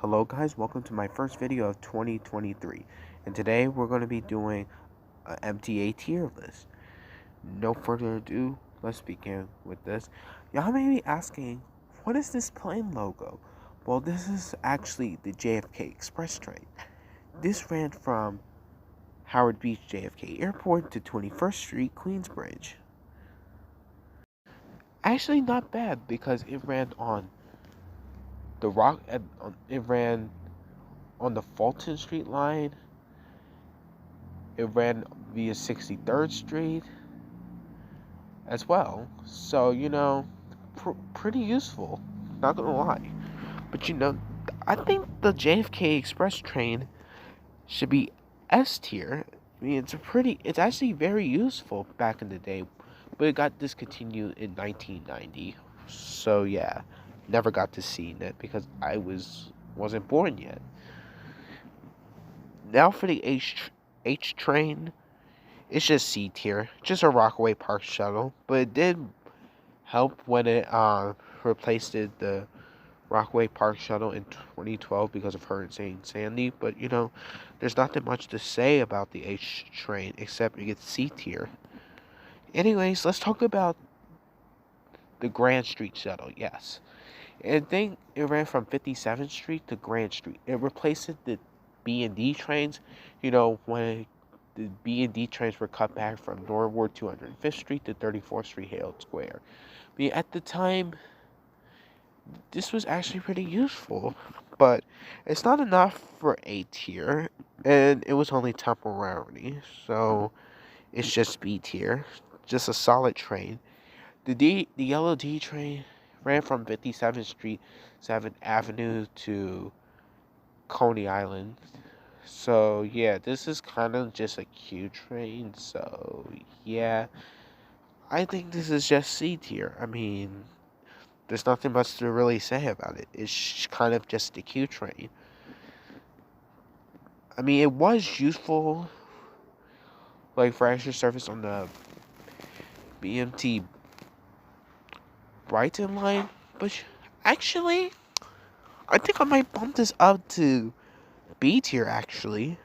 Hello guys, welcome to my first video of 2023, and today we're going to be doing an MTA tier list. No further ado, let's begin with this. Y'all may be asking, what is this plane logo? Well, this is actually the JFK Express train. This ran from Howard Beach JFK Airport to 21st Street Queensbridge. Actually not bad because it ran on it ran on the Fulton Street line. It ran via 63rd Street as well. So, pretty useful. Not gonna lie. But, I think the JFK Express train should be S tier. I mean, it's actually very useful back in the day. But it got discontinued in 1990. So, yeah. Never got to see it because I wasn't born yet. Now for the H train, it's just C tier, just a Rockaway Park shuttle, but it did help when it replaced the Rockaway Park shuttle in 2012 because of Hurricane Sandy. But there's nothing much to say about the H train except it gets C tier. Anyways, let's talk about the Grand Street shuttle. Yes, I think it ran from 57th Street to Grand Street. It replaced the B&D trains. When the B&D trains were cut back from Norwood 205th Street to 34th Street Hale Square. But at the time, this was actually pretty useful. But it's not enough for A tier, and it was only temporarily. So it's just B tier. Just a solid train. The yellow D train ran from 57th Street, 7th Avenue to Coney Island. So yeah, this is kind of just a Q train. So yeah, I think this is just C tier. I mean, there's nothing much to really say about it. It's kind of just a Q train. I mean, it was useful, like for extra service on the BMT Brighton line, but actually, I think I might bump this up to B tier actually.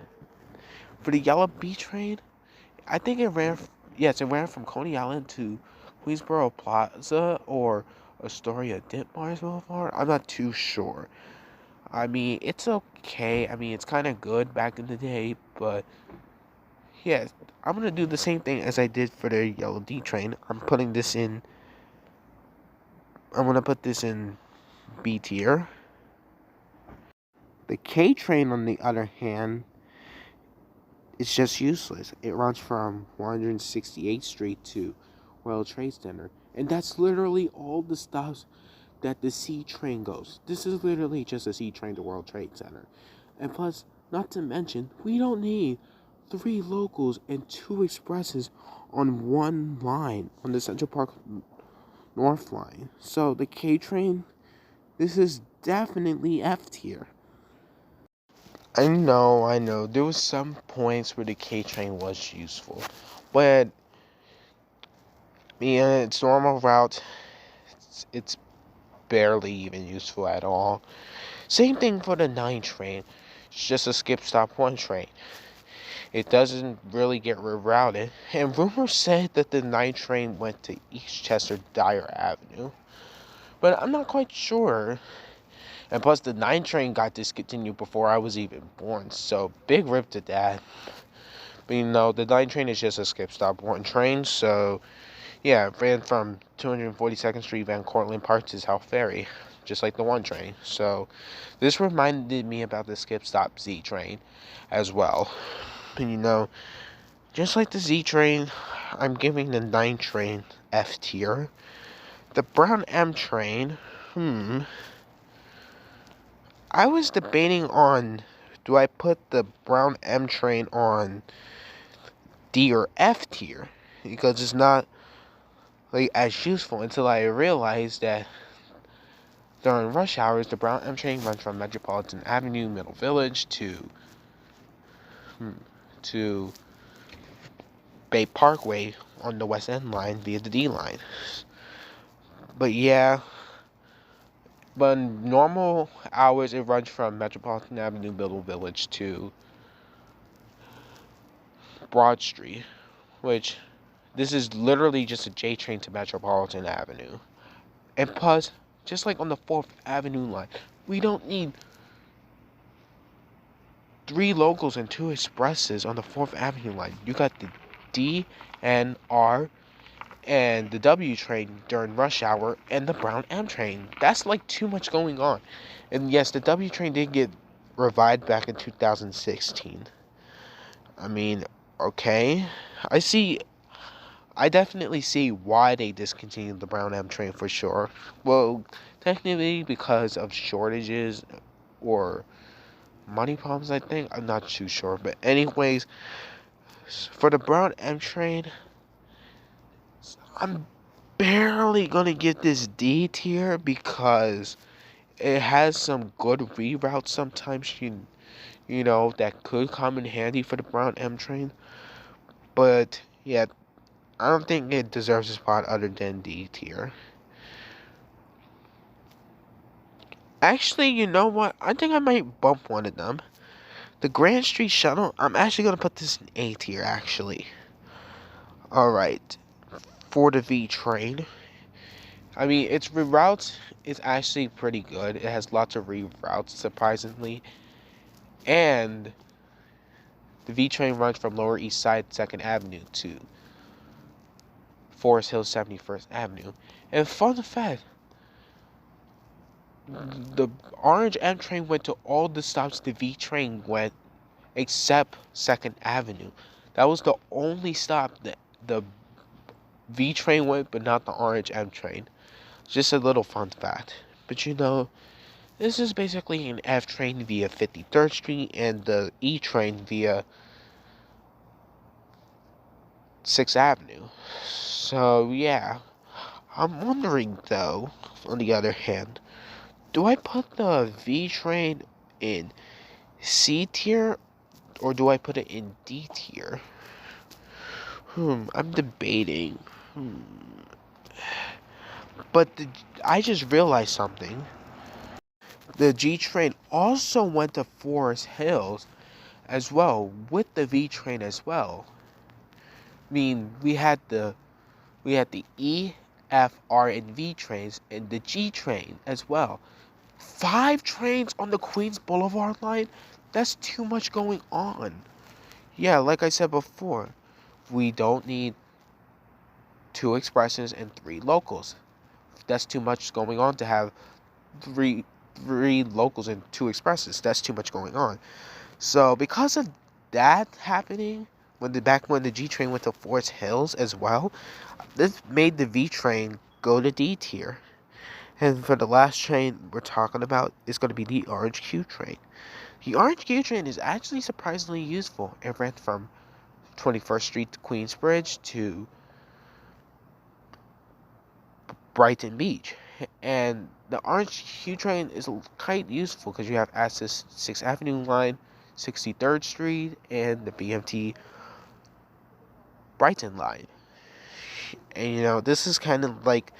For the yellow B train, I think it ran. Yes, it ran from Coney Island to Queensboro Plaza or Astoria Ditmars Boulevard. I'm not too sure. I mean, it's okay. I mean, it's kind of good back in the day, but yeah, I'm gonna do the same thing as I did for the yellow D train. I'm gonna put this in B tier. The K train, on the other hand, it's just useless. It runs from 168th Street to World Trade Center. And that's literally all the stops that the C train goes. This is literally just a C train to World Trade Center. And plus, not to mention, we don't need 3 locals and 2 expresses on one line, on the Central Park North line. So the K train, this is definitely F tier. I know. There was some points where the K train was useful, but its normal route, it's barely even useful at all. Same thing for the 9 train. It's just a skip stop 1 train. It doesn't really get rerouted, and rumors said that the 9 train went to Eastchester Dyer Avenue, but I'm not quite sure. And plus, the 9 train got discontinued before I was even born, so big rip to that. But the 9 train is just a skip stop 1 train, so yeah, it ran from 242nd Street, Van Cortlandt Park to South Ferry, just like the 1 train. So this reminded me about the skip stop Z train as well. And just like the Z train, I'm giving the 9 train F tier. The brown M train, I was debating on, do I put the brown M train on D or F tier? Because it's not as useful until I realized that during rush hours, the brown M train runs from Metropolitan Avenue, Middle Village to Bay Parkway on the West End line via the D line. But yeah, But in normal hours, it runs from Metropolitan Avenue, Middle Village to Broad Street, which this is literally just a J train to Metropolitan Avenue. And plus, just like on the 4th Avenue line, we don't need 3 locals and 2 expresses on the 4th Avenue line. You got the D and R and the W train during rush hour and the Brown M train. That's like too much going on. And yes, the W train did get revived back in 2016. I mean, okay. I definitely see why they discontinued the Brown M train for sure. Well, technically because of shortages or money problems, I think. I'm not too sure. But anyways, for the Brown M train, I'm barely gonna get this D tier because it has some good reroutes sometimes, you know, that could come in handy for the Brown M train. But yeah, I don't think it deserves a spot other than D tier. Actually, you know what? I think I might bump one of them. The Grand Street Shuttle, I'm actually going to put this in A tier, actually. Alright. For the V train. I mean, its reroutes is actually pretty good. It has lots of reroutes, surprisingly. And the V train runs from Lower East Side 2nd Avenue to Forest Hills 71st Avenue. And fun fact, the Orange M train went to all the stops the V train went except 2nd Avenue. That was the only stop that the V train went, but not the Orange M train. Just a little fun fact. But you know, this is basically an F train via 53rd Street and the E train via 6th Avenue. So yeah, I'm wondering though, on the other hand, do I put the V train in C tier or do I put it in D tier? I'm debating. But I just realized something. The G train also went to Forest Hills as well with the V train as well. I mean, we had the E, F, R, and V trains and the G train as well. 5 trains on the Queens Boulevard line? That's too much going on. Yeah, like I said before, we don't need 2 expresses and 3 locals. That's too much going on to have three locals and 2 expresses. That's too much going on. So because of that happening, when the G train went to Forest Hills as well, this made the V train go to D tier. And for the last train we're talking about is going to be the Orange Q train. The Orange Q train is actually surprisingly useful. It ran from 21st Street to Queensbridge to Brighton Beach. And the Orange Q train is quite useful because you have access to 6th Avenue line, 63rd Street, and the BMT Brighton line. And you know, this is kind of like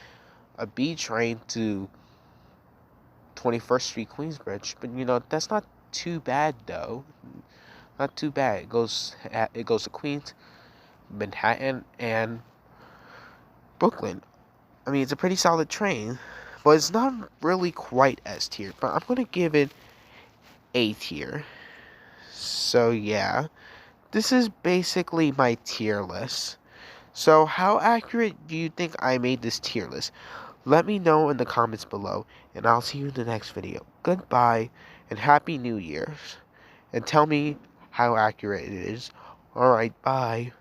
a B train to 21st Street Queensbridge, but you know, that's not too bad though. Not too bad. It goes to Queens, Manhattan, and Brooklyn. I mean, it's a pretty solid train, but it's not really quite S tier. But I'm gonna give it A tier. So yeah, this is basically my tier list. So how accurate do you think I made this tier list? Let me know in the comments below, and I'll see you in the next video. Goodbye, and Happy New Year's. And tell me how accurate it is. Alright, bye.